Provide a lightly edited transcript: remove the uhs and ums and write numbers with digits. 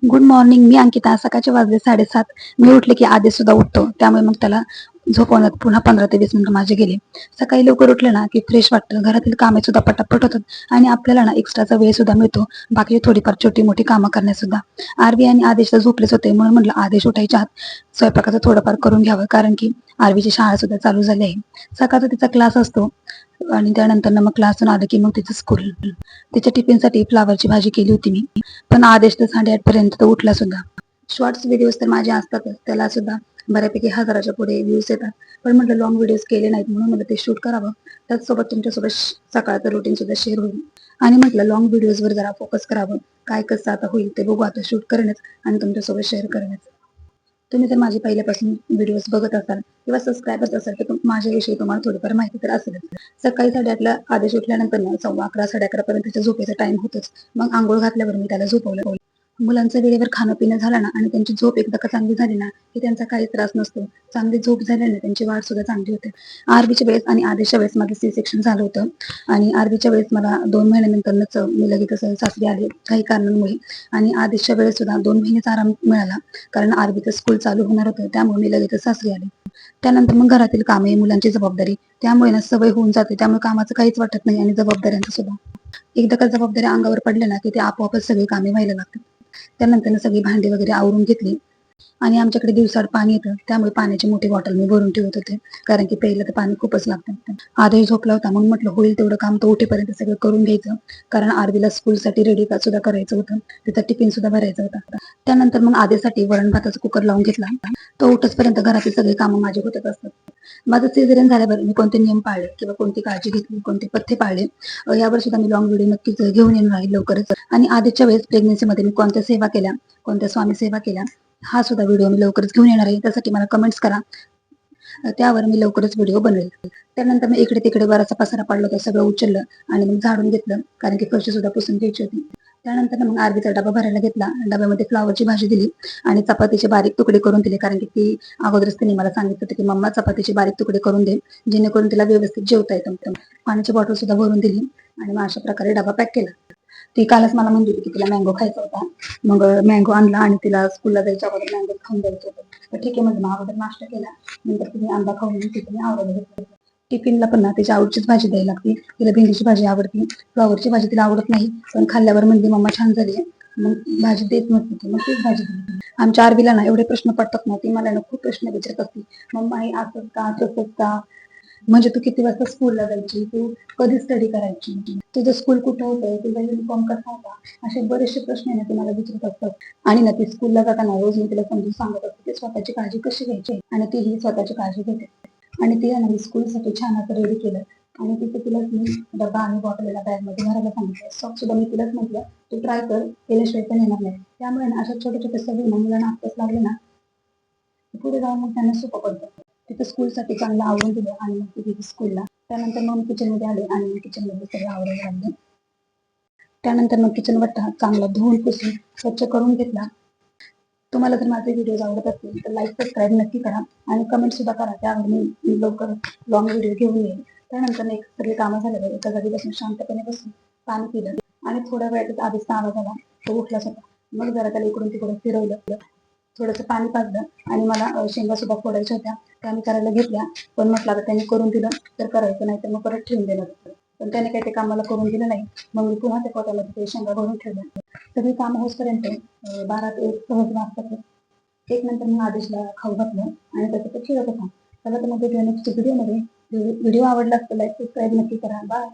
Good morning. मी अंकिता. सकाळचे वाजले 7:30. मी उठले की आदेश सुद्धा उठतो, त्यामुळे मग त्याला झोपवण्यात पुन्हा 15 ते 20 मिनिटं माझे गेले. सकाळी लवकर उठले ना की फ्रेश वाटतं, घरातील कामे सुद्धा पटापट होतात आणि आपल्याला ना एक्स्ट्राचा वेळ सुद्धा मिळतो बाकी थोडीफार छोटी मोठी कामं करण्यास सुद्धा. आरबी आणि आदेश तर झोपलेच होते, म्हणून म्हटलं आदेश उठायच्या आत स्वयंपाकाचं थोडंफार करून घ्यावं, कारण की आरबीची शाळा सुद्धा चालू झाली आहे. सकाळचा तिचा क्लास असतो आणि त्यानंतर मग क्लासून आलं की मग तिचं स्कूल. तिच्या टिफिनसाठी फ्लावरची भाजी केली होती मी, पण आदेश तर 8:30 पर्यंत तर उठला सुद्धा. शॉर्ट्स व्हिडिओज तर माझे असतातच, त्याला सुद्धा बऱ्यापैकी 1000च्या पुढे व्ह्यूज येतात. पण म्हटलं लॉंग व्हिडिओज केले नाहीत, म्हणून म्हटलं ते शूट करावं, त्याचसोबत तुमच्यासोबत सकाळचं रुटीन सुद्धा शेअर होईल. आणि म्हटलं लॉंग व्हिडिओजवर जरा फोकस करावं, काय कसं आता होईल ते बघू, आता शूट करणंच आणि तुमच्यासोबत शेअर करणंच. तुम्ही जर माझे पहिल्यापासून व्हिडिओज बघत असाल किंवा सबस्क्रायबर्स असाल तर माझ्याविषयी तुम्हाला थोडीफार माहिती तर असेलच. सकाळी 8:30ला आदेश उठल्यानंतर 11:15 11:30 पर्यंत त्याच्या झोपेचा टाइम होतोच. मग आंघोळ घातल्यावर मी त्याला झोपवलं. मुलांचं वेळेवर खाणं पिणं झालं ना आणि त्यांची झोप एकदा का चांगली झाली ना की त्यांचा काही त्रास नसतो. चांगली झोप झाल्याने त्यांची वाढ सुद्धा चांगली होते. आरबीच्या वेळेस आणि आदेशच्या वेळेस माझं सी सेक्शन झालं होतं आणि आरबीच्या वेळेस मला 2 महिन्यानंतरच मी लगेच सासरी आले काही कारणांमुळे. आणि आदेशच्या वेळेस सुद्धा 2 महिन्याचा आराम मिळाला, कारण आरबीचं स्कूल चालू होणार होतं, त्यामुळे मी लगेच सासरी आले. त्यानंतर मग घरातील कामे, मुलांची जबाबदारी, त्यामुळे ना सवय होऊन जाते, त्यामुळे कामाचं काहीच वाटत नाही आणि जबाबदाऱ्यांचं सुद्धा. एकदा का जबाबदाऱ्या अंगावर पडल्या ना की ते आपोआपच सगळी कामे व्हायला लागतात. त्यानंतर सगळी भांडी वगैरे आवरून घेतली आणि आमच्याकडे दिवसाआड पाणी येतं, त्यामुळे पाण्याची मोठी बॉटल मी भरून ठेवत होते, कारण की पहिलं तर पाणी खूपच लागतं. आदेश झोपला होता, म्हणून म्हटलं होईल तेवढं काम तो उठेपर्यंत सगळं करून घ्यायचं, कारण आरबीला स्कूलसाठी रेडी सुद्धा करायचं होतं, त्याचा टिफिन सुद्धा भरायचा होता. त्यानंतर मग आदेशसाठी वरण भाताचा कुकर लावून घेतला. तो उठसपर्यंत घरातील सगळी कामं माझे होतच असतात. माझं सिझेरियन झाल्यावर मी कोणते नियम पाळले किंवा कोणती काळजी घेतली, कोणते पथ्य पाळले, यावर सुद्धा मी लॉंग व्हिडिओ नक्कीच घेऊन येणार आहे लवकरच. आणि आधीच्या वेळेस प्रेग्नन्सीमध्ये मी कोणत्या सेवा केल्या, कोणत्या स्वामी सेवा केल्या, हा सुद्धा व्हिडिओ मी लवकरच घेऊन येणार आहे. त्यासाठी मला कमेंट्स करा, त्यावर मी लवकरच व्हिडिओ बनवेल. त्यानंतर मी इकडे तिकडे बराचसा पसारा पडला होता, सगळं उचललं आणि मग झाडून घेतलं, कारण की फरशी सुद्धा पुसून घ्यायची होती. त्यानंतर मग आरबीचा डबा भरायला घेतला, डब्यामध्ये फ्लावरची भाजी दिली आणि चपातीचे बारीक तुकडे करून दिले, कारण की ती अगोदरच तिने मला सांगितलं होतं की मम्मा चपातीचे बारीक तुकडे करून दे, जेणेकरून तिला व्यवस्थित जेवता येतं. पाण्याची बॉटल सुद्धा भरून दिली आणि मग अशा प्रकारे डबा पॅक केला. ती कालच मला म्हणली होती की तिला मँगो खायचा होता, मग मँगो आणला आणि तिला स्कूलला जायच्या अगोदर मँगो खाऊन द्यायचं होतं. तर ठीक आहे म्हणजे मग अगोदर नाश्ता केला, नंतर तिने आंबा खाऊन तिने आवडलं घेतलं. टिफिनला पण ना त्याची आवडचीच भाजी द्यायला लागते, तिला भेंडीची भाजी आवडती, फ्लॉवरची भाजी तिला आवडत नाही, पण खाल्ल्यावर म्हणजे मम्मा छान झाली आहे, मग भाजी देत नसते, मग तीच भाजी दिली. आमच्या आरबीला ना एवढे प्रश्न पडतात ना, ती मला ना खूप प्रश्न विचारत असते, मम्मा हे असंच का तसंच का, म्हणजे तू किती वाजता स्कूलला जायची, तू कधी स्टडी करायची, तुझं स्कूल कुठं होतं, तुझा युनिफॉर्म कसा होता, असे बरेचसे प्रश्न आहे ना ते मला विचारत असतात. आणि ना ती स्कूलला जाताना रोज मी तिला समजून सांगत असते की स्वतःची काळजी कशी घ्यायची, आणि ती ही स्वतःची काळजी घेते. आणि तिला ना मी स्कूलसाठी छान असं रेडी केलं आणि तिथे तिलाच मी डबा आणि बॉटलला बॅगमध्ये भरायला सांगितलं. सॉक्स सुद्धा मी तिलाच म्हटलं तू ट्राय कर, केल्याशिवाय पण येणार नाही. त्यामुळे ना अशा छोट्या छोट्या सवयी मुलांना आत्ताच लागले ना, पुढे जाऊन मग त्यांना सोपं पडतं. तिथं स्कूलसाठी चांगलं आवडून दिलं आणि मग ती गेली स्कूलला. त्यानंतर मग मी किचनमध्ये आले आणि मी किचनमध्ये सगळं आवडायला लागले. त्यानंतर मग किचन वट्टा चांगला धुवून पुसून स्वच्छ करून घेतला. तुम्हाला जर माझे व्हिडिओज आवडत असतील तर लाईक सबस्क्राईब नक्की करा आणि कमेंट सुद्धा करा, त्यावर मी लवकर लॉंग व्हिडिओ घेऊन येईल. त्यानंतर एक सगळी कामं झाल्यावर एका जागी बसून शांतपणे बसून पाणी पिलं आणि थोड्या वेळातच आधीचा आवाज आला, तो उठलाच होता. मग जरा त्याला इकडून तिकडून फिरवलं, थोडंसं पाणी पाजलं आणि मला शेंगा सुद्धा फोडायच्या होत्या, त्या मी करायला घेतल्या. पण म्हटलं आता त्यांनी करून दिलं तर करायचं, नाही तर मग परत ठेवून देणार. पण त्याने काही ते कामाला करून दिलं नाही, मग मी पुन्हा त्या पोत्यामध्ये ते शेंगा भरून ठेवल्या. सगळी कामं होसपर्यंत 12 ते 1 सहज वाजतात. एक नंतर मग आदेशला खाऊ घातलं आणि त्याचं तो खेळत होता. त्याला तर मग नेक्स्ट व्हिडिओमध्ये. व्हिडिओ आवडला असतो लाईक सबस्क्राईब नक्की करा. बाय.